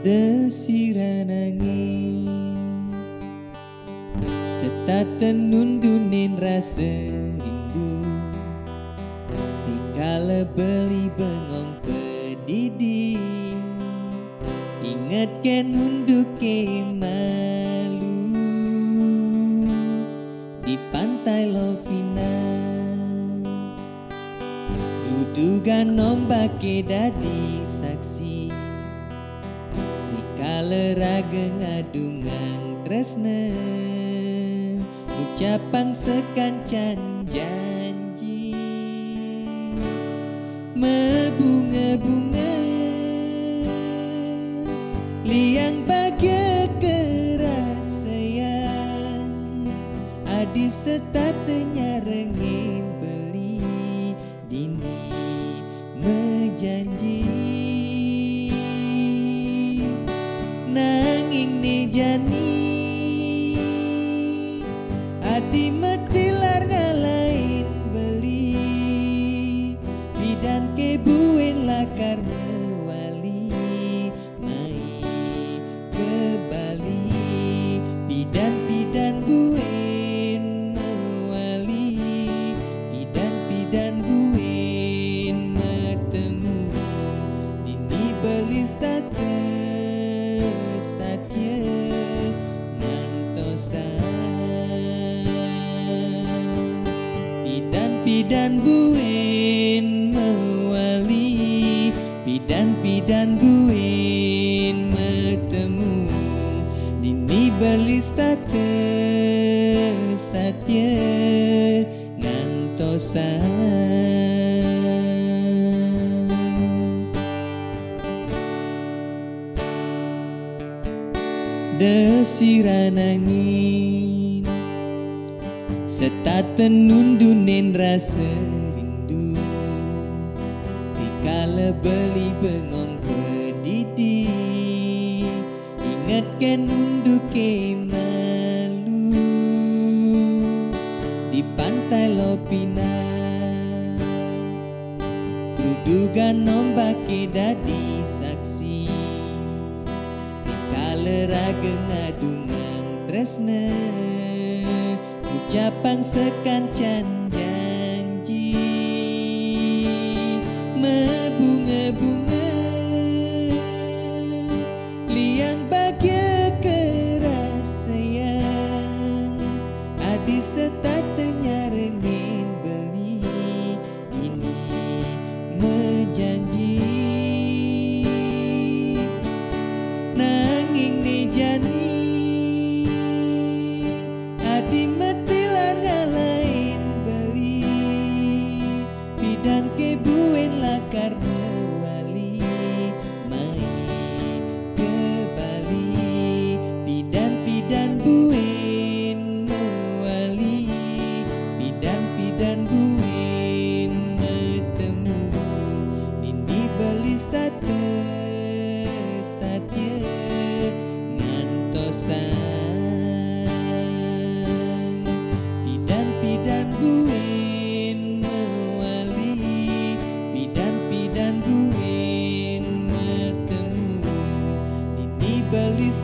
Desiran angin serta tenundunin rasa rindu, rikala beli bengong pedidi, ingatkan unduk ke malu di pantai Lovina. Kudugan ombak ke dadi saksi, rikala raga ngadungang tresna, ucapang sekancan janji, mebunga-bunga liang bahagia kerasayang, adi serta tenyarengin beli dini menjanji, nanging ne jani adi metilar ngalain beli, bidan kebuin lakar mewali mai ke Bali, bidan buin mewali, bidan buin bertemu, dini belis satya ngantosan. Bidan buin mewali, bidan buin bertemu, dini belis satya ngantosan. Desiran angin serta tenundunin rasa rindu, rikala beli bengong pedidi, ingatkan unduk ke malu di pantai Lovina. Kudugan ombak ke dadi saksi, rikala raga ngadungang tresna, ucapang sekancan janji, mebunga-bunga liang bahagia kerasayang, adi serta tenyarengin beli ini menjanji, nanging ne jani adi metilar ngalain beli, bidan kebuin lakar mewali mai ke Bali, bidan buin mewali, bidan buin bertemu, dini belis satya ngantosan. Bidan buin mewali, bidan buin bertemu, dini belis